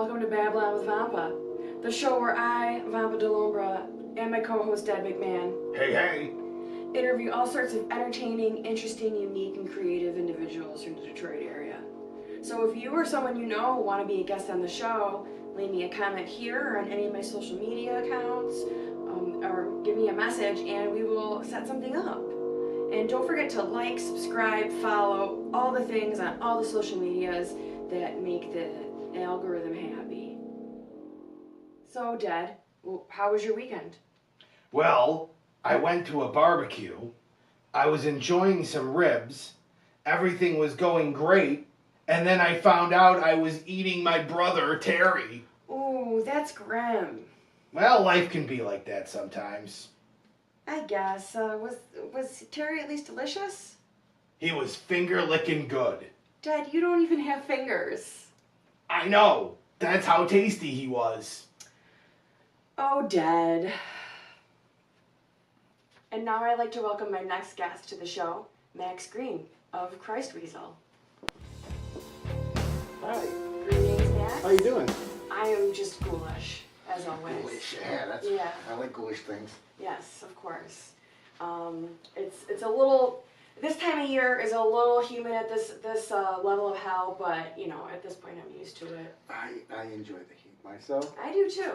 welcome to Babble with Vampa, the show where I, Vampa Delombra, and my co-host Dad McMahon Hey! interview all sorts of entertaining, interesting, unique, and creative individuals from the Detroit area. So if you or someone you know want to be a guest on the show, leave me a comment here or on any of my social media accounts, or give me a message and we will set something up. And don't forget to like, subscribe, follow, all the things on all the social medias that make the algorithm happy. So, Dad, how was your weekend? Well, I went to a barbecue. I was enjoying some ribs. Everything was going great. And then I found out I was eating my brother, Terry. Ooh, that's grim. Well, life can be like that sometimes. I guess. Was Terry at least delicious? He was finger-licking good. Dad, you don't even have fingers. I know. That's how tasty he was. Oh, Dad. And now I'd like to welcome my next guest to the show, Max Grean of Christweasel. Hi. Greetings, Max. How you doing? I am just ghoulish, as always. Ghoulish, yeah. I like ghoulish things. Yes, of course. It's a little. This time of year is a little humid at this level of hell, but you know, at this point I'm used to it. I enjoy the heat myself. I do too.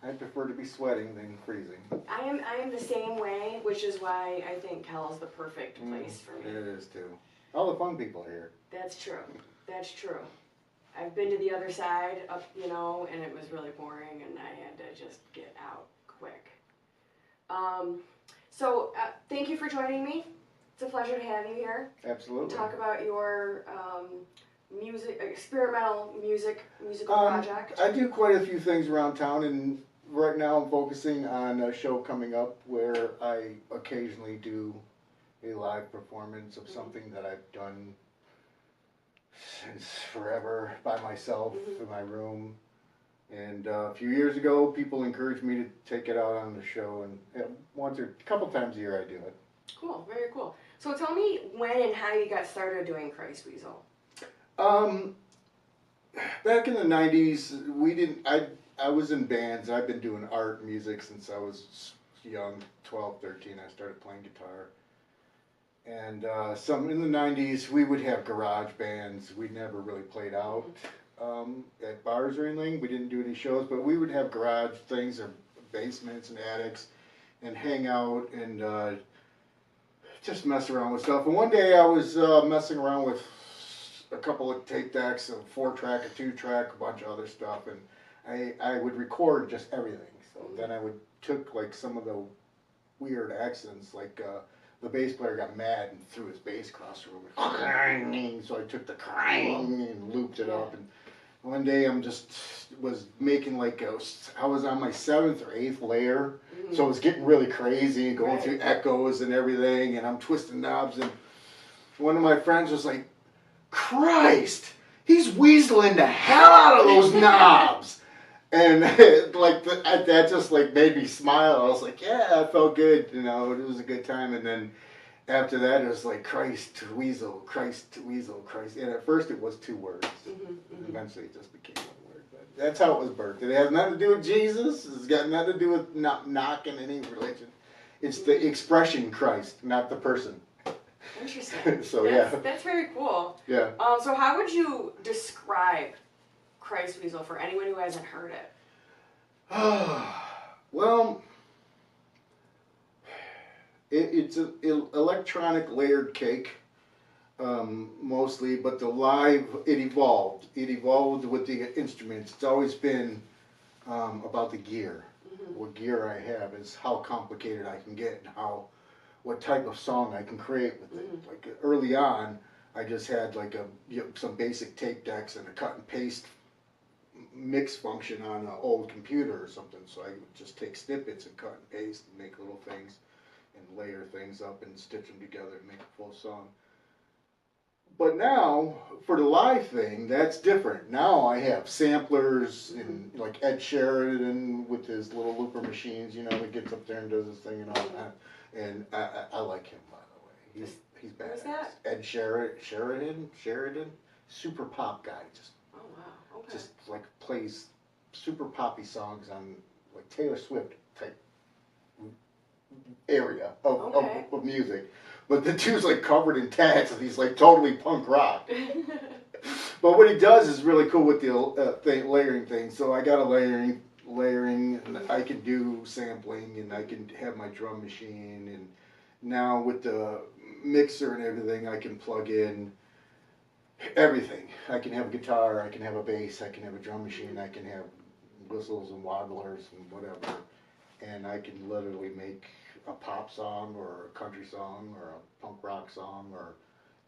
I prefer to be sweating than freezing. I am the same way, which is why I think hell is the perfect place for me. It is too. All the fun people are here. That's true. That's true. I've been to the other side, and it was really boring, and I had to just get out quick. So thank you for joining me. It's a pleasure to have you here. Absolutely. Talk about your experimental musical project. I do quite a few things around town, and right now I'm focusing on a show coming up where I occasionally do a live performance of something that I've done since forever by myself in my room. And a few years ago, people encouraged me to take it out on the show, and once or a couple times a year I do it. Cool, very cool. So tell me when and how you got started doing Christweasel. Back in the 90s, I was in bands. I've been doing art and music since I was young, 12, 13. I started playing guitar. And in the 90s, we would have garage bands. We never really played out at bars or anything. We didn't do any shows, but we would have garage things or basements and attics and hang out and just mess around with stuff. And one day I was messing around with a couple of tape decks, a 4-track, a 2-track, a bunch of other stuff, and I would record just everything. So then I would took like some of the weird accents, like the bass player got mad and threw his bass across the room. So I took the crying and looped it up. And one day was making I was on my 7th or 8th layer, so it was getting really crazy, going through echoes and everything, and I'm twisting knobs. And one of my friends was like, "Christ, he's weaseling the hell out of those knobs." And that just made me smile. I was like, yeah, it felt good, it was a good time. And then after that, it was like Christweasel, Christweasel, Christ. And at first it was 2 words. And eventually it just became 1 word. But that's how it was birthed. It has nothing to do with Jesus. It's got nothing to do with not knocking any religion. It's the expression Christ, not the person. Interesting. So that's very cool. Yeah. So how would you describe Christweasel for anyone who hasn't heard it? Well, it's an electronic layered cake, mostly, but it evolved. It evolved with the instruments. It's always been about the gear. What gear I have is how complicated I can get and what type of song I can create with it. Like early on, I just had some basic tape decks and a cut and paste mix function on an old computer or something, so I would just take snippets and cut and paste and make little things and layer things up and stitch them together and make a full song. But now, for the live thing, that's different. Now I have samplers and like Ed Sheridan with his little looper machines, that gets up there and does his thing and all that. And I like him, by the way. He's badass. Who's that? Ed Sheridan, super pop guy. Oh wow, okay. Just plays super poppy songs on like Taylor Swift type area of music. But the dude's like covered in tats and he's like totally punk rock. But what he does is really cool with the layering thing. So I got a layering, and I can do sampling, and I can have my drum machine, and now with the mixer and everything, I can plug in everything. I can have a guitar, I can have a bass, I can have a drum machine, I can have whistles and wobblers and whatever, and I can literally make a pop song or a country song or a punk rock song or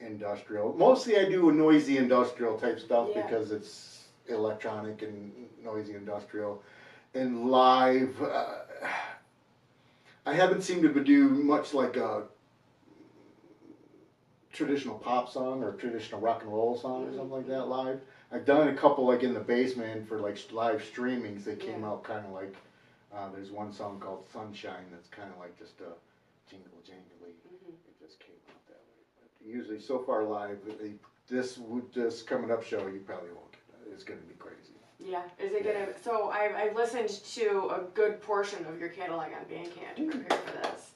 industrial. Mostly I do noisy industrial type stuff because it's electronic and noisy industrial. And live, I haven't seemed to do much like a traditional pop song or traditional rock and roll song or something like that live. I've done a couple like in the basement for like live streamings. They came out kind of like, there's one song called Sunshine that's kind of like just a jingle jangly. It just came out that way. But usually so far live, this coming up show you probably won't get that. It's going to be crazy. Yeah, is it gonna? So I've listened to a good portion of your catalog on Bandcamp to prepare for this.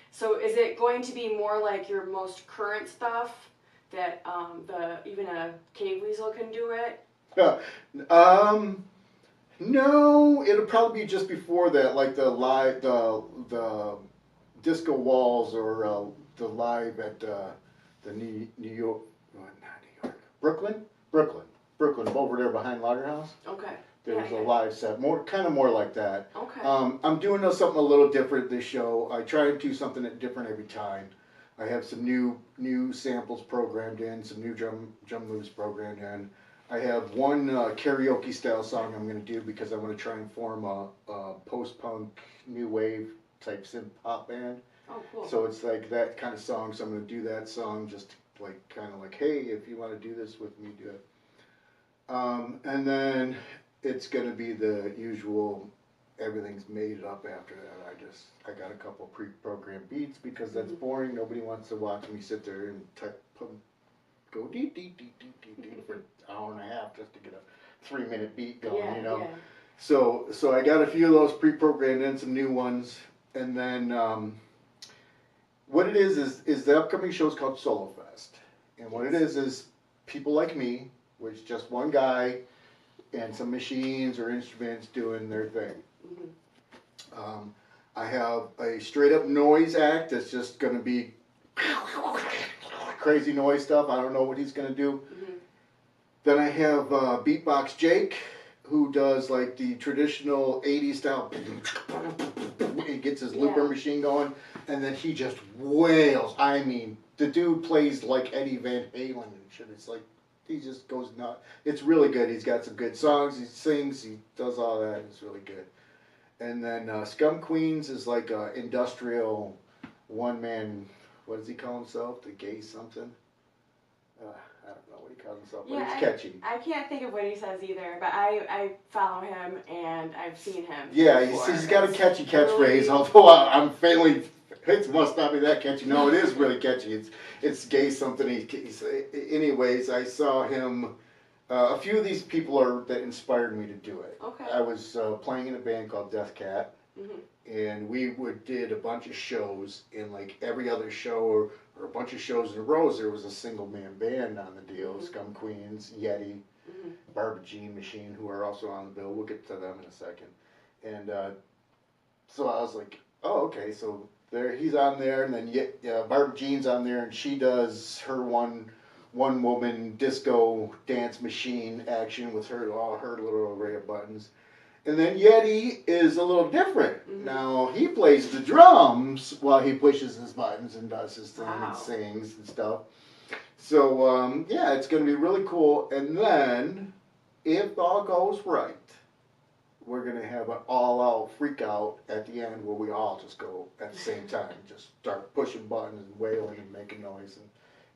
So is it going to be more like your most current stuff that even a cave weasel can do it? No, it'll probably be just before that, like the live the disco walls or the live at the New York, not New York, Brooklyn, over there behind Lager House. Okay. There's a live set, kind of more like that. Okay. I'm doing something a little different this show. I try to do something different every time. I have some new samples programmed in, some new drum moves programmed in. I have one karaoke style song I'm going to do because I want to try and form a post-punk new wave type synth pop band. Oh, cool. So it's like that kind of song. So I'm going to do that song just like kind of like, hey, if you want to do this with me, do it. And then it's going to be the usual, everything's made up after that. I got a couple pre-programmed beats because that's boring. Nobody wants to watch me sit there and go dee dee dee dee dee dee for an hour and a half just to get a 3-minute beat going, you know. Yeah. So I got a few of those pre-programmed and some new ones, and then what it is the upcoming show is called Solo Fest, and what it is people like me, which just one guy and some machines or instruments doing their thing. I have a straight up noise act that's just going to be crazy noise stuff. I don't know what he's going to do. Then I have Beatbox Jake, who does like the traditional 80s style. He gets his looper machine going, and then he just wails. I mean, the dude plays like Eddie Van Halen and shit. It's like, he just goes nuts. It's really good. He's got some good songs. He sings. He does all that. It's really good. And then Scum Queens is like an industrial one-man, what does he call himself? The gay something? I don't know what he calls himself, but it's catchy. I can't think of what he says either, but I follow him and I've seen him. Yeah, he's got a catchy catchphrase, really, although I'm failing. It must not be that catchy. No, it is really catchy. It's gay something. Anyways, I saw him. A few of these people that inspired me to do it. Okay. I was playing in a band called Death Cat, and we did a bunch of shows. And like every other show or a bunch of shows in a row, there was a single man band on the deal. Scum Queens, Yeti, Barbara Jean Machine, who are also on the bill. We'll get to them in a second. And so I was like, oh, okay, so he's on there, and then Barbara Jean's on there, and she does her one woman disco dance machine action with all her little array of buttons. And then Yeti is a little different. Now he plays the drums while he pushes his buttons and does his thing and sings and stuff. So it's going to be really cool. And then if all goes right, we're going to have an all-out freak out at the end where we all just go at the same time, just start pushing buttons and wailing and making noise and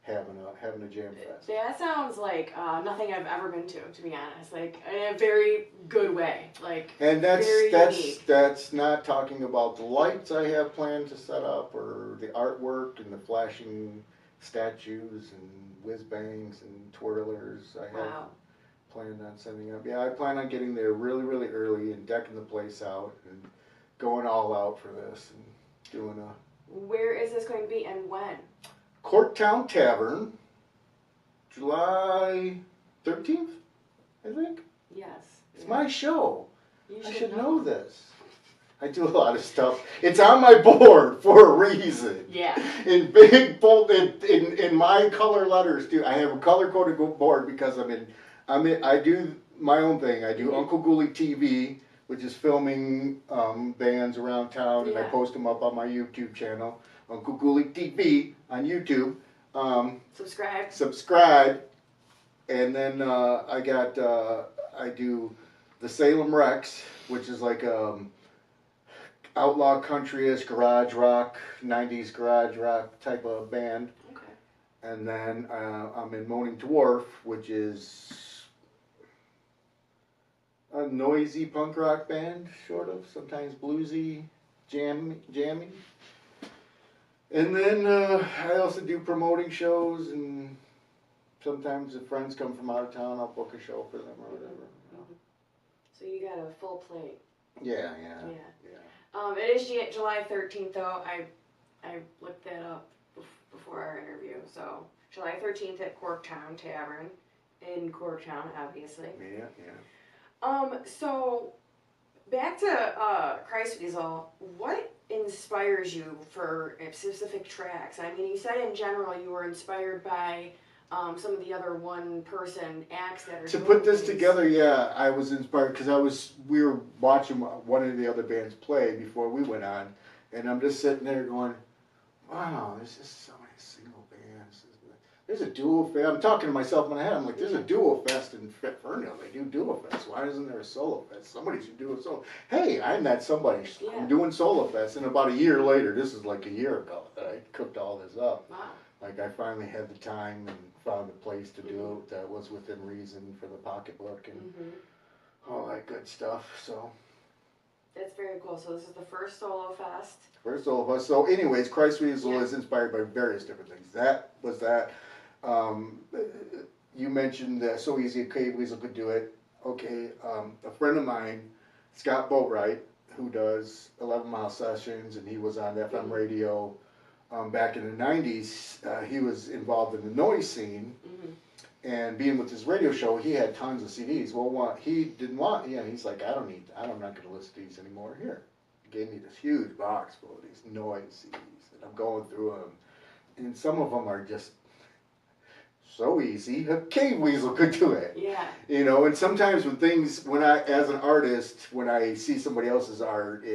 having a jam fest. That sounds like nothing I've ever been to be honest. Like in a very good way. And unique. That's not talking about the lights I have planned to set up or the artwork and the flashing statues and whiz bangs and twirlers. I have planned on setting up. Yeah, I plan on getting there really, really early and decking the place out and going all out for this and doing a... Where is this going to be and when? Corktown Tavern, July 13th, I think. Yes. It's my show. You I should know this. I do a lot of stuff. It's on my board for a reason. Yeah. In big bold, in my color letters too. I have a color coded board because I do my own thing. I do Uncle Ghoulie TV, which is filming bands around town, and I post them up on my YouTube channel, Uncle Ghoulie TV on YouTube. Subscribe. And then I do the Salem Rex, which is like outlaw country-ish garage rock, 90s garage rock type of band. Okay. And then I'm in Moaning Dwarf, which is a noisy punk rock band, sort of, sometimes bluesy, jammy. And then I also do promoting shows, and sometimes if friends come from out of town, I'll book a show for them or whatever. You know. So you got a full plate. Yeah. It is July 13th, though. I looked that up before our interview. So July 13th at Corktown Tavern in Corktown, obviously. Yeah. So back to Christweasel, what inspires you for specific tracks? I mean, you said in general you were inspired by some of the other one-person acts that are to put this together. Yeah, I was inspired because we were watching one of the other bands play before we went on, and I'm just sitting there going, wow, there's just so many single bands. There's a duo fest. I'm talking to myself in my head. I'm like, there's a duo fest in Ferndale. They do duo fest. Why isn't there a solo fest? Somebody should do a solo. Hey, I'm that somebody. Yeah. I'm doing solo fest. And about a year later, this is like a year ago that I cooked all this up. Wow. Like I finally had the time and found a place to do it that was within reason for the pocketbook and all that good stuff. So that's very cool. So this is the first solo fest. First solo fest. So anyways, Christweasel is inspired by various different things. That was that. You mentioned that So Easy a Cave Weasel could do it. Okay, a friend of mine, Scott Boatwright, who does 11 Mile Sessions, and he was on FM radio back in the 90s. He was involved in the noise scene, and being with his radio show, he had tons of CDs. Well, he didn't want, he's like, I'm not going to listen to these anymore. Here, he gave me this huge box full of these noise CDs, and I'm going through them, and some of them are just so easy. A cave weasel could do it. Yeah. You know, and sometimes as an artist, when I see somebody else's art,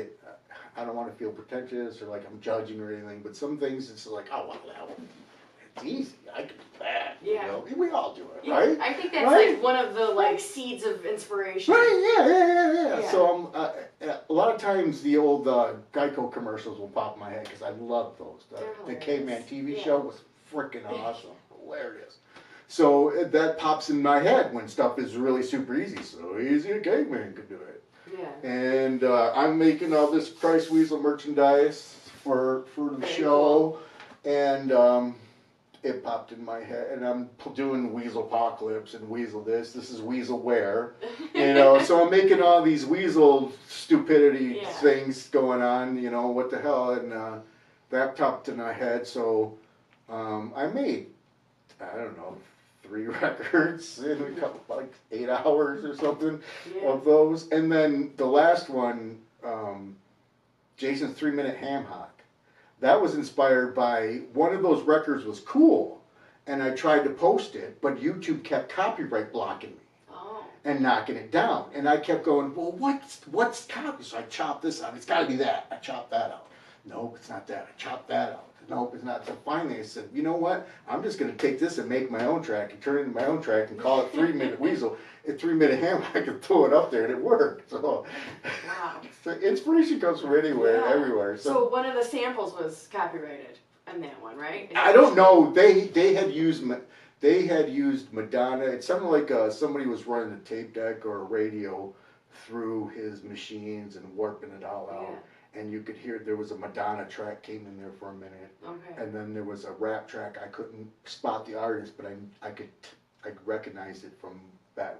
I don't want to feel pretentious or like I'm judging or anything, but some things it's like, oh, well, it's easy. I can do that. Yeah. You know? We all do it, right? I think that's like one of the seeds of inspiration. Right, yeah. So a lot of times the old Geico commercials will pop in my head because I love those. The Caveman TV show was freaking awesome. Hilarious. So that pops in my head when stuff is really super easy. So easy a caveman could do it. Yeah. And I'm making all this Christweasel merchandise for the show. Cool. And it popped in my head. And I'm doing Weasel Apocalypse and Weasel this. This is Weasel Wear. You know, so I'm making all these Weasel stupidity things going on. You know, what the hell. And that popped in my head. So I made, I don't know, 3 records in a couple, like 8 hours or something of those. And then the last one, Jason's 3-Minute Ham Hock, that was inspired by one of those records was cool. And I tried to post it, but YouTube kept copyright blocking me and knocking it down. And I kept going, well, what's copy? So I chopped this out. It's got to be that. I chopped that out. Nope, it's not that. I chopped that out. Nope, it's not. So finally I said, you know what? I'm just going to take this and make my own track and turn it into my own track and call it 3-Minute Weasel. A 3-Minute Ham, I could throw it up there and it worked. So, wow. So inspiration comes from anywhere, everywhere. So one of the samples was copyrighted on that one, right? I don't know. They had used Madonna. It sounded like somebody was running a tape deck or a radio through his machines and warping it all out. Yeah. And you could hear there was a Madonna track came in there for a minute. Okay. And then there was a rap track. I couldn't spot the artist, but I recognize it from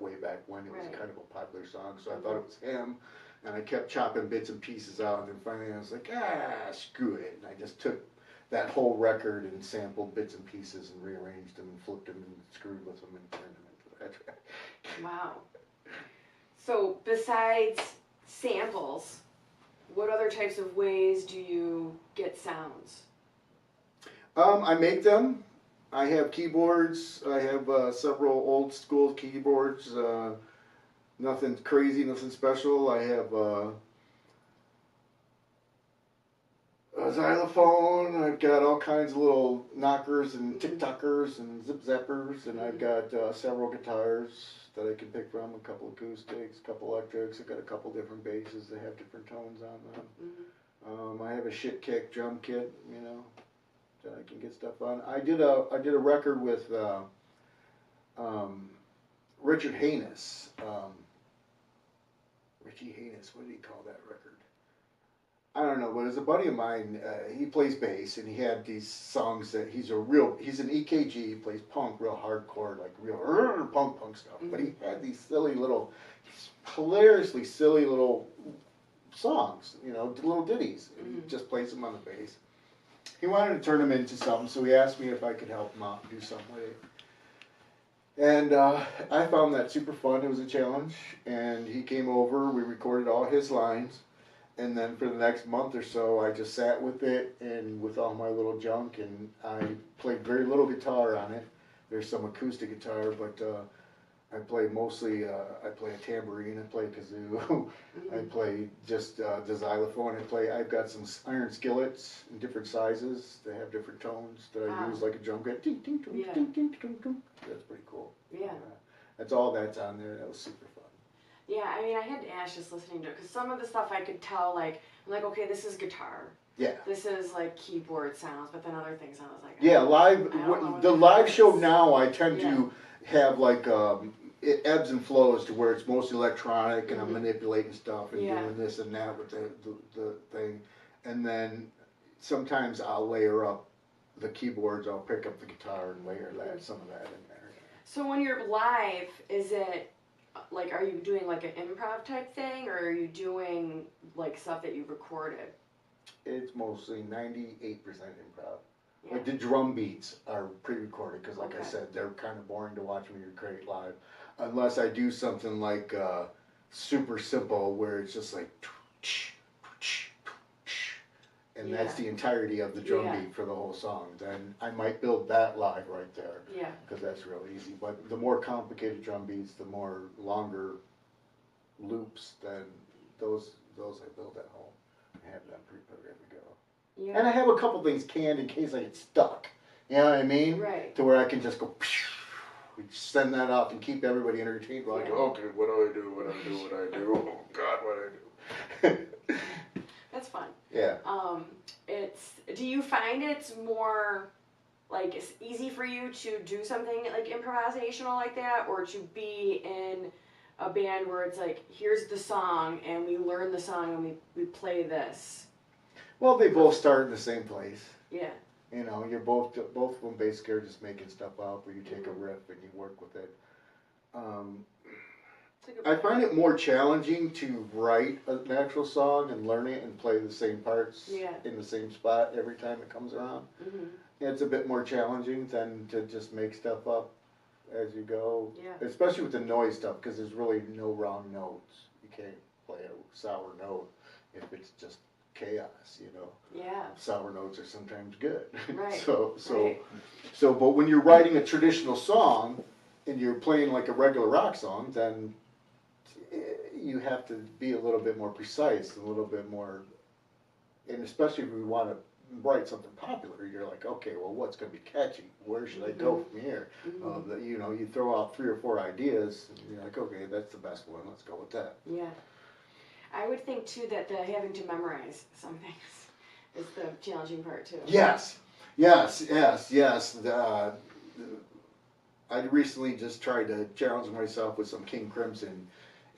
way back when it was Right. kind of a popular song. So I thought it was him, and I kept chopping bits and pieces out, and then finally I was like, screw it. And I just took that whole record and sampled bits and pieces and rearranged them and flipped them and screwed with them and turned them into that track. Wow. So besides samples, what other types of ways do you get sounds? I make them. I have keyboards. I have several old school keyboards. Nothing crazy, nothing special. I have a xylophone. I've got all kinds of little knockers and tick-tockers and zip-zappers. And I've got several guitars that I can pick from, a couple acoustics, a couple electrics. I've got a couple different basses that have different tones on them. I have a shit kick drum kit, you know, that I can get stuff on. I did a record with Richard Haynes. Richie Haynes, what did he call that record? I don't know, but it was a buddy of mine. He plays bass, and he had these songs that he's an EKG. He plays punk, real hardcore, like real punk stuff. But he had these hilariously silly little songs, you know, little ditties. And he just plays them on the bass. He wanted to turn them into something, so he asked me if I could help him out and do something with it. And I found that super fun. It was a challenge, and he came over. We recorded all his lines. And then for the next month or so, I just sat with it and with all my little junk, and I played very little guitar on it. There's some acoustic guitar, but I play mostly, I play a tambourine, I play kazoo, I play just the xylophone, I've got some iron skillets in different sizes. They have different tones that I use like a drum kit. Ding, ding, ding, ding, ding, ding, ding. That's pretty cool. Yeah. That's all that's on there. That was super fun. Yeah, I mean, I had to ask just listening to it, because some of the stuff I could tell, like, I'm like, okay, this is guitar. Yeah. This is, like, keyboard sounds, but then other things I was like... Yeah, the live show is. now, I tend to have, like, it ebbs and flows to where it's mostly electronic, and I'm manipulating stuff and doing this and that with the thing. And then sometimes I'll layer up the keyboards, I'll pick up the guitar and layer some of that in there. So when you're live, is it... like, are you doing like an improv type thing, or are you doing like stuff that you've recorded? It's mostly 98% improv. Yeah. Like the drum beats are pre-recorded because, like I said, they're kind of boring to watch when you create live, unless I do something like super simple where it's just like, and that's the entirety of the drum beat for the whole song. Then I might build that live right there. Yeah. Because that's real easy. But the more complicated drum beats, the more longer loops, then those I build at home. I have them pre-put ready to go. Yeah. And I have a couple things canned in case I get stuck. You know what I mean? Right. To where I can just go, send that off and keep everybody entertained while I go, okay, what do I do? Oh, God, what do I do? That's fun. Yeah. Do you find it's more, like, it's easy for you to do something, like, improvisational like that, or to be in a band where it's like, here's the song, and we learn the song, and we play this? Well, they both start in the same place. Yeah. You know, you're both of them basically are just making stuff up, where you take a riff and you work with it. I find it more challenging to write an actual song and learn it and play the same parts in the same spot every time it comes around. It's a bit more challenging than to just make stuff up as you go, especially with the noise stuff, because there's really no wrong notes. You can't play a sour note if it's just chaos, you know. Yeah. Sour notes are sometimes good. Right. But when you're writing a traditional song and you're playing like a regular rock song, then you have to be a little bit more precise, a little bit more, and especially if we want to write something popular, you're like, okay, well, what's going to be catchy? Where should I go from here? You know, you throw out 3 or 4 ideas, and you're like, okay, that's the best one. Let's go with that. Yeah. I would think, too, that the having to memorize some things is the challenging part, too. Yes. I recently just tried to challenge myself with some King Crimson,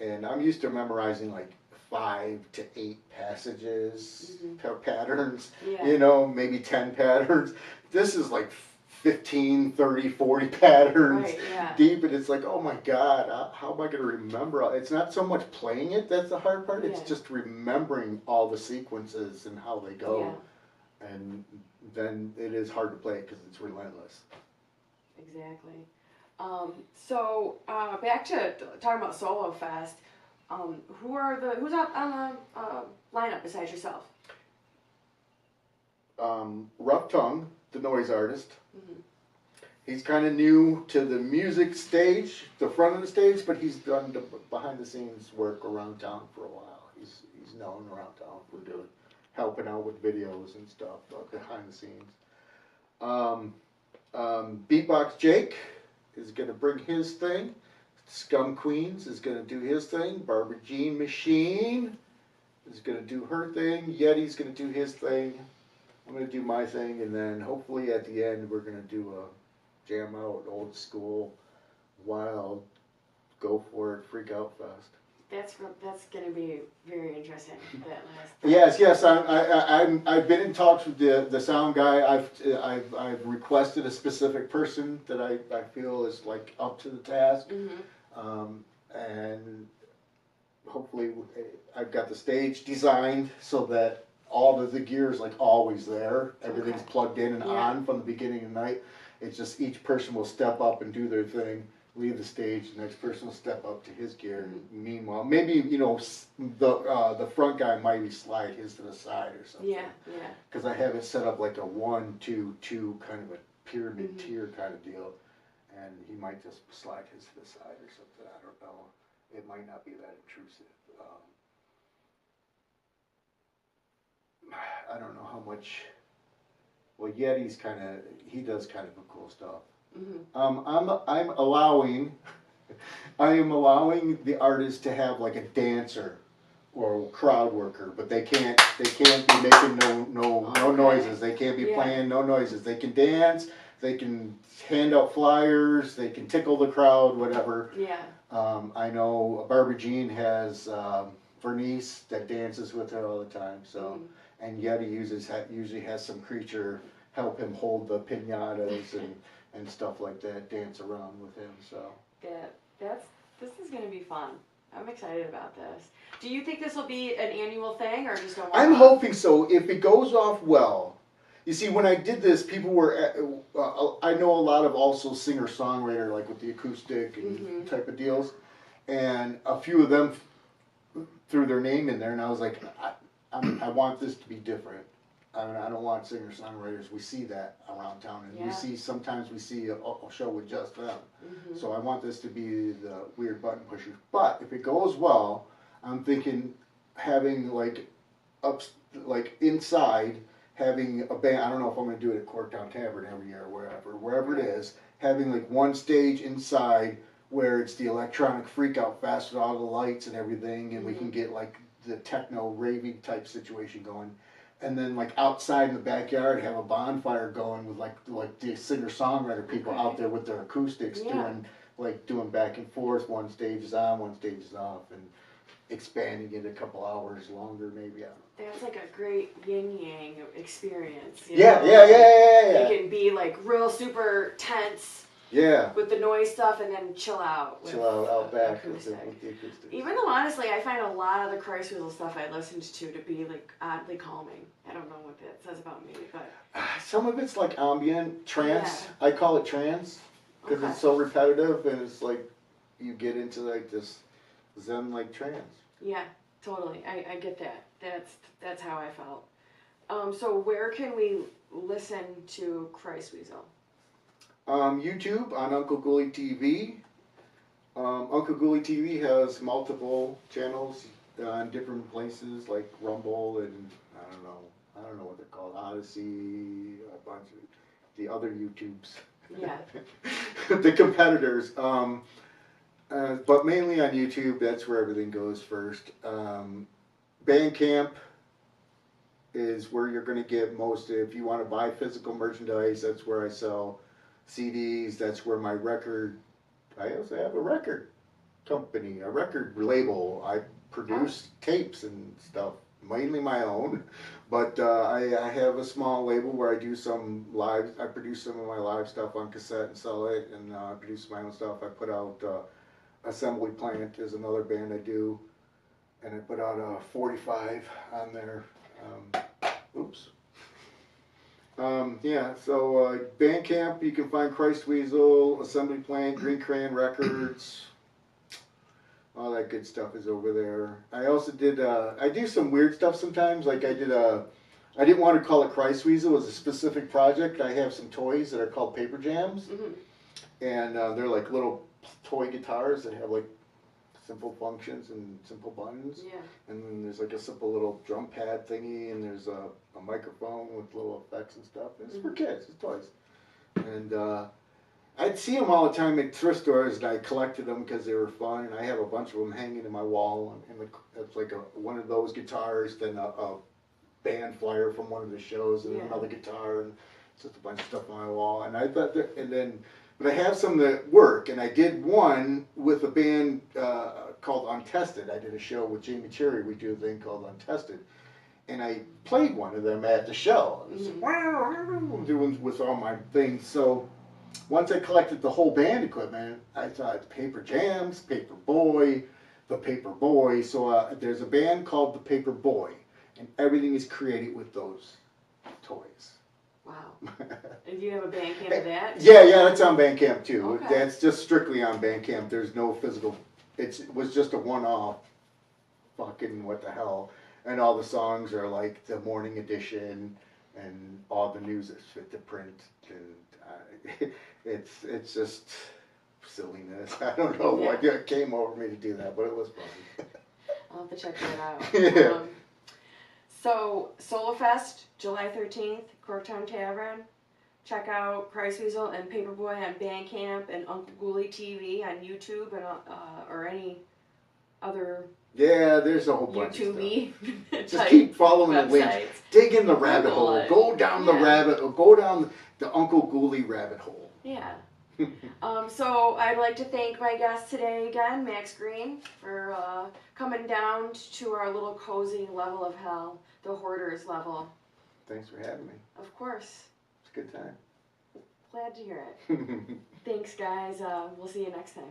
and I'm used to memorizing like 5 to 8 passages, patterns, you know, maybe 10 patterns. This is like 15, 30, 40 patterns Right, yeah. deep, and it's like, oh my God, how am I going to remember? It's not so much playing it that's the hard part, it's Yeah. just remembering all the sequences and how they go. Yeah. And then it is hard to play because it's relentless. Exactly. So back to talking about Solo Fest. Who's on the lineup besides yourself? Rough Tongue, the noise artist. Mm-hmm. He's kind of new to the music stage, the front of the stage, but he's done the behind the scenes work around town for a while. He's known around town for helping out with videos and stuff behind the scenes. Beatbox Jake is going to bring his thing. Scum Queens is going to do his thing. Barbara Jean Machine is going to do her thing. Yeti's going to do his thing. I'm going to do my thing, and then hopefully at the end we're going to do a jam out, old school, wild, go for it, freak out fest. That's going to be very interesting. That last. Yes. I've been in talks with the sound guy. I've requested a specific person that I feel is like up to the task, and hopefully I've got the stage designed so that all of the gear is like always there. Everything's plugged in and on from the beginning of the night. It's just each person will step up and do their thing, leave the stage, the next person will step up to his gear. Meanwhile, maybe, the front guy might slide his to the side or something. Yeah. Because I have it set up like a 1, 2, 2 kind of a pyramid tier kind of deal. And he might just slide his to the side or something. I don't know. It might not be that intrusive. I don't know how much. Well, Yeti's he does kind of cool stuff. I'm allowing the artist to have like a dancer or a crowd worker, but they can't be making no noises. They can't be playing no noises. They can dance. They can hand out flyers. They can tickle the crowd, whatever. Yeah. I know Barbara Jean has Vernice that dances with her all the time. So. And Yeti usually has some creature help him hold the piñatas and stuff like that, dance around with him. So this is going to be fun. I'm excited about this. Do you think this will be an annual thing or just a one-off? I'm hoping so. If it goes off well, you see, when I did this, people were. I know a lot of also singer-songwriter, like with the acoustic and type of deals, and a few of them threw their name in there, and I was like, I want this to be different. I mean, I don't want singer-songwriters. We see that around town, and sometimes we see a show with just them. So I want this to be the weird button pushers. But if it goes well, I'm thinking having inside having a band. I don't know if I'm going to do it at Corktown Tavern every year or wherever it is. Having like one stage inside where it's the electronic freak-out fest with all the lights and everything, and we can get like the techno raving type situation going, and then like outside in the backyard have a bonfire going with like the singer-songwriter people out there with their acoustics doing back and forth. One stage is on, one stage is off, and expanding it a couple hours longer maybe. I don't know. That's like a great yin-yang experience. Yeah. It can be like real super tense. Yeah. With the noise stuff, and then chill out out back acoustic. with the acoustics. Even though honestly, I find a lot of the Christweasel stuff I listened to be like oddly calming. I don't know what that says about me, but some of it's like ambient trance. I call it trance because it's so repetitive, and it's like you get into like this zen like trance. Yeah, totally. I get that. That's how I felt. So where can we listen to Christweasel? YouTube on Uncle Ghoulie TV. Uncle Ghoulie TV has multiple channels on different places like Rumble and I don't know what they're called, Odyssey, a bunch of the other YouTubes. Yeah. The competitors. But mainly on YouTube, that's where everything goes first. Bandcamp is where you're going to get most. If you want to buy physical merchandise, that's where I sell CDs. That's where my record. I also have a record company, a record label. I produce tapes and stuff mainly my own, but I have a small label where I do some live. I produce some of my live stuff on cassette and sell it, and I produce my own stuff. I put out Assembly Plant is another band I do, and I put out a 45 on there. Oops. Yeah, so Bandcamp, you can find Christweasel, Assembly Plant, Grean Records. All that good stuff is over there. I also did, I do some weird stuff sometimes. Like I didn't want to call it Christweasel, it was a specific project. I have some toys that are called Paper Jams. Mm-hmm. And they're like little toy guitars that have like simple functions and simple buttons. Yeah. And then there's like a simple little drum pad thingy, and there's a microphone with little effects and stuff. It's for kids, it's toys. And I'd see them all the time at thrift stores, and I collected them because they were fun. And I have a bunch of them hanging in my wall. And it's like one of those guitars, then a band flyer from one of the shows, and another guitar, and just a bunch of stuff on my wall. And I thought that, but I have some that work, and I did one with a band called Untested. I did a show with Jamie Cherry. We do a thing called Untested, and I played one of them at the show. Doing with all my things. So once I collected the whole band equipment, I thought Paper Jams, Paper Boy, the Paper Boy. So there's a band called the Paper Boy, and everything is created with those toys. Wow. And do you have a Bandcamp of that? Yeah, that's on Bandcamp too. Okay. That's just strictly on Bandcamp. There's no physical. It was just a one-off. Fucking what the hell? And all the songs are like the morning edition, and all the news is fit to print, and it's just silliness. I don't know what came over me to do that, but it was fun. I'll have to check that out. Yeah. So, Solofest, July 13th, Corktown Tavern. Check out Christweasel and Paperboy on Bandcamp and Uncle Ghoulie TV on YouTube and or any other there's a whole bunch of YouTube-y stuff. Just keep following websites. the links. Dig in the rabbit hole. Go down the go down the Uncle Ghoulie rabbit hole. Yeah. So I'd like to thank my guest today again, Max Grean, for coming down to our little cozy level of hell, the Hoarders level. Thanks for having me. Of course. It's a good time. Glad to hear it. Thanks, guys. We'll see you next time.